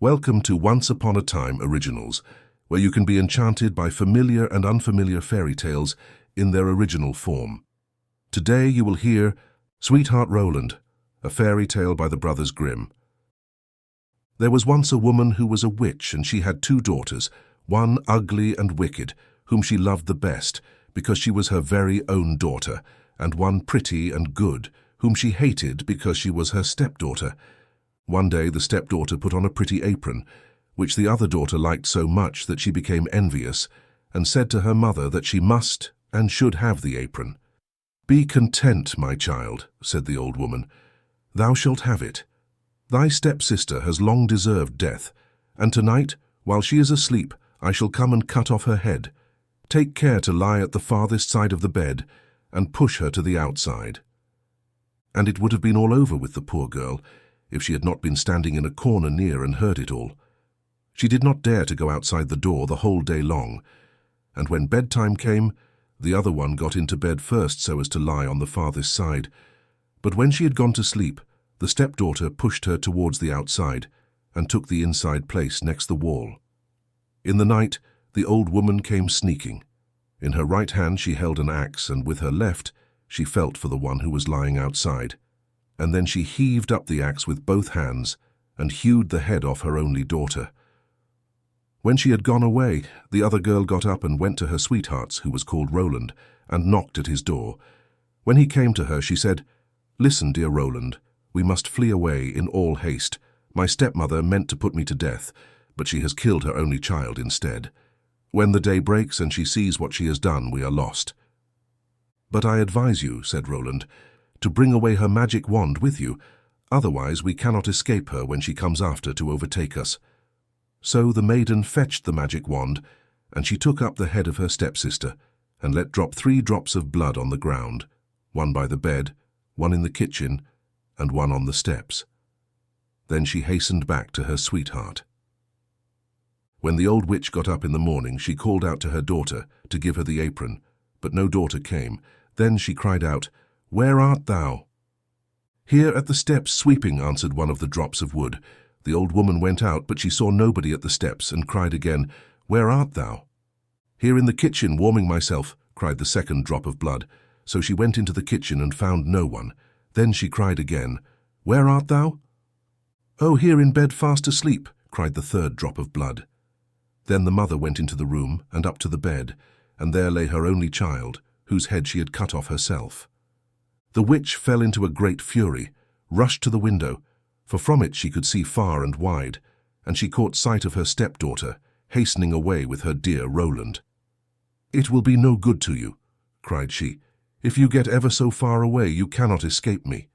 Welcome to Once Upon a Time Originals, where you can be enchanted by familiar and unfamiliar fairy tales in their original form. Today you will hear Sweetheart Roland, a fairy tale by the brothers Grimm. There was once a woman who was a witch, and she had two daughters, one ugly and wicked, whom she loved the best, because she was her very own daughter, and one pretty and good, whom she hated because she was her stepdaughter. One day the stepdaughter put on a pretty apron, which the other daughter liked so much that she became envious, and said to her mother that she must and should have the apron. "Be content, my child," said the old woman. "Thou shalt have it. Thy stepsister has long deserved death, and tonight, while she is asleep, I shall come and cut off her head. Take care to lie at the farthest side of the bed, and push her to the outside." And it would have been all over with the poor girl, if she had not been standing in a corner near and heard it all. She did not dare to go outside the door the whole day long, and when bedtime came, the other one got into bed first so as to lie on the farthest side. But when she had gone to sleep, the stepdaughter pushed her towards the outside and took the inside place next the wall. In the night, the old woman came sneaking. In her right hand she held an axe, and with her left she felt for the one who was lying outside. And then she heaved up the axe with both hands and hewed the head off her only daughter. When she had gone away, the other girl got up and went to her sweetheart's, who was called Roland, and knocked at his door. When he came to her, she said, "Listen, dear Roland, we must flee away in all haste. My stepmother meant to put me to death, but she has killed her only child instead. When the day breaks and she sees what she has done, we are lost." "But I advise you," said Roland, "to bring away her magic wand with you, otherwise we cannot escape her when she comes after to overtake us." So the maiden fetched the magic wand, and she took up the head of her stepsister, and let drop 3 drops of blood on the ground, one by the bed, one in the kitchen, and one on the steps. Then she hastened back to her sweetheart. When the old witch got up in the morning, she called out to her daughter to give her the apron, but no daughter came. Then she cried out, "Where art thou?" "Here at the steps sweeping," answered one of the drops of wood. The old woman went out, but she saw nobody at the steps, and cried again, "Where art thou?" "Here in the kitchen, warming myself," cried the second drop of blood. So she went into the kitchen and found no one. Then she cried again, "Where art thou?" "Oh, here in bed fast asleep," cried the third drop of blood. Then the mother went into the room and up to the bed, and there lay her only child, whose head she had cut off herself. The witch fell into a great fury, rushed to the window, for from it she could see far and wide, and she caught sight of her stepdaughter, hastening away with her dear Roland. "It will be no good to you," cried she. "If you get ever so far away, you cannot escape me."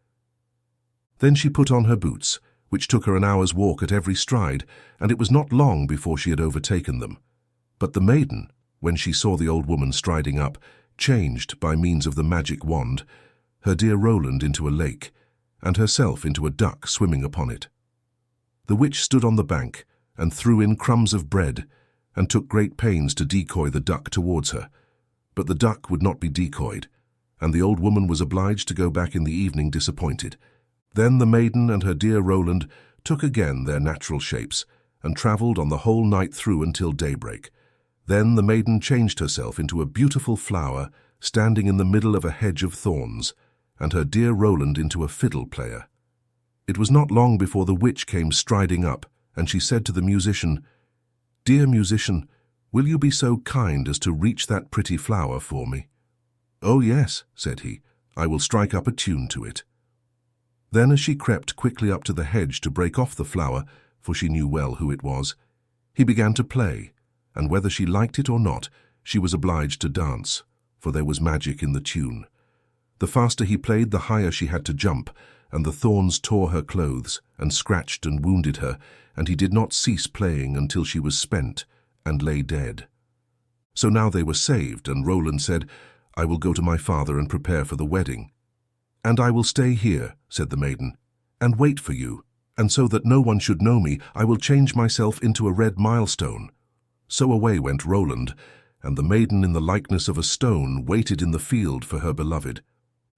Then she put on her boots, which took her an hour's walk at every stride, and it was not long before she had overtaken them. But the maiden, when she saw the old woman striding up, changed, by means of the magic wand, her dear Roland into a lake, and herself into a duck swimming upon it. The witch stood on the bank, and threw in crumbs of bread, and took great pains to decoy the duck towards her. But the duck would not be decoyed, and the old woman was obliged to go back in the evening disappointed. Then the maiden and her dear Roland took again their natural shapes, and travelled on the whole night through until daybreak. Then the maiden changed herself into a beautiful flower, standing in the middle of a hedge of thorns, and her dear Roland into a fiddle player. It was not long before the witch came striding up, and she said to the musician, "Dear musician, will you be so kind as to reach that pretty flower for me?" "Oh yes," said he, "I will strike up a tune to it." Then as she crept quickly up to the hedge to break off the flower, for she knew well who it was, he began to play, and whether she liked it or not, she was obliged to dance, for there was magic in the tune. The faster he played, the higher she had to jump, and the thorns tore her clothes, and scratched and wounded her, and he did not cease playing until she was spent, and lay dead. So now they were saved, and Roland said, "I will go to my father and prepare for the wedding." "And I will stay here," said the maiden, "and wait for you, and so that no one should know me, I will change myself into a red milestone." So away went Roland, and the maiden in the likeness of a stone waited in the field for her beloved.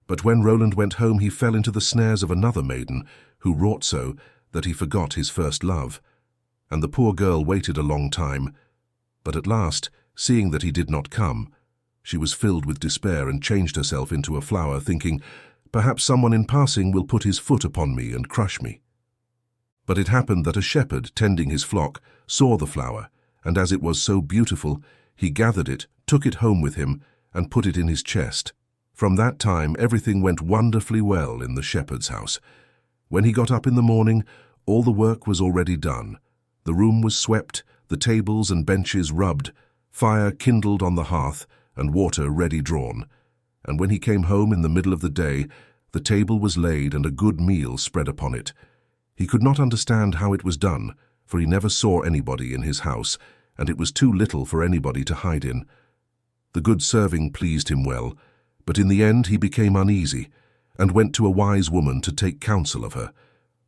But when Roland went home, he fell into the snares of another maiden, who wrought so that he forgot his first love. and the poor girl waited a long time. But at last, seeing that he did not come, she was filled with despair and changed herself into a flower, thinking, "Perhaps someone in passing will put his foot upon me and crush me." But it happened that a shepherd, tending his flock, saw the flower, and as it was so beautiful, he gathered it, took it home with him, and put it in his chest. From that time everything went wonderfully well in the shepherd's house. When he got up in the morning, all the work was already done. The room was swept, the tables and benches rubbed, fire kindled on the hearth, and water ready drawn. And when he came home in the middle of the day, the table was laid and a good meal spread upon it. He could not understand how it was done, for he never saw anybody in his house, and it was too little for anybody to hide in. The good serving pleased him well, but in the end he became uneasy, and went to a wise woman to take counsel of her.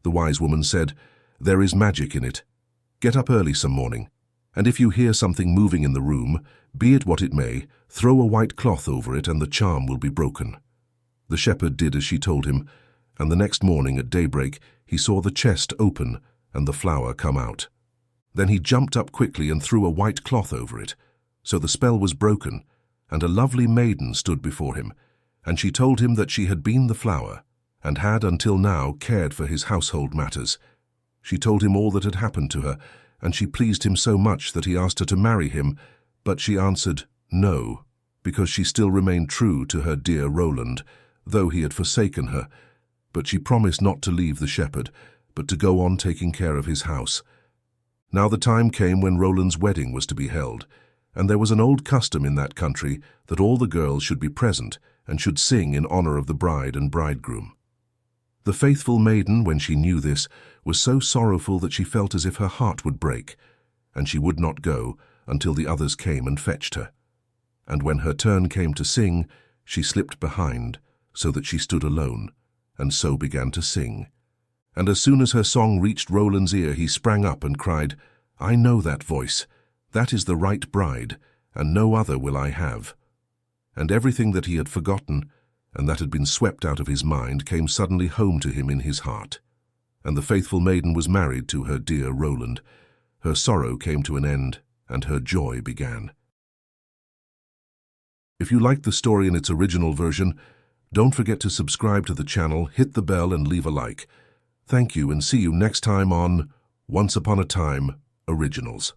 The wise woman said, "There is magic in it. Get up early some morning, and if you hear something moving in the room, be it what it may, throw a white cloth over it and the charm will be broken." The shepherd did as she told him, and the next morning at daybreak he saw the chest open and the flower come out. Then he jumped up quickly and threw a white cloth over it. So the spell was broken, and a lovely maiden stood before him, and she told him that she had been the flower, and had until now cared for his household matters. She told him all that had happened to her, and she pleased him so much that he asked her to marry him, but she answered no, because she still remained true to her dear Roland, though he had forsaken her. But she promised not to leave the shepherd, but to go on taking care of his house. Now the time came when Roland's wedding was to be held, and there was an old custom in that country that all the girls should be present and should sing in honor of the bride and bridegroom. The faithful maiden, when she knew this, was so sorrowful that she felt as if her heart would break, and she would not go until the others came and fetched her. And when her turn came to sing, she slipped behind, so that she stood alone, and so began to sing. And as soon as her song reached Roland's ear, he sprang up and cried, "I know that voice. That is the right bride, and no other will I have." And everything that he had forgotten, and that had been swept out of his mind, came suddenly home to him in his heart. And the faithful maiden was married to her dear Roland. Her sorrow came to an end, and her joy began. If you liked the story in its original version, don't forget to subscribe to the channel, hit the bell, and leave a like. Thank you, and see you next time on Once Upon a Time Originals.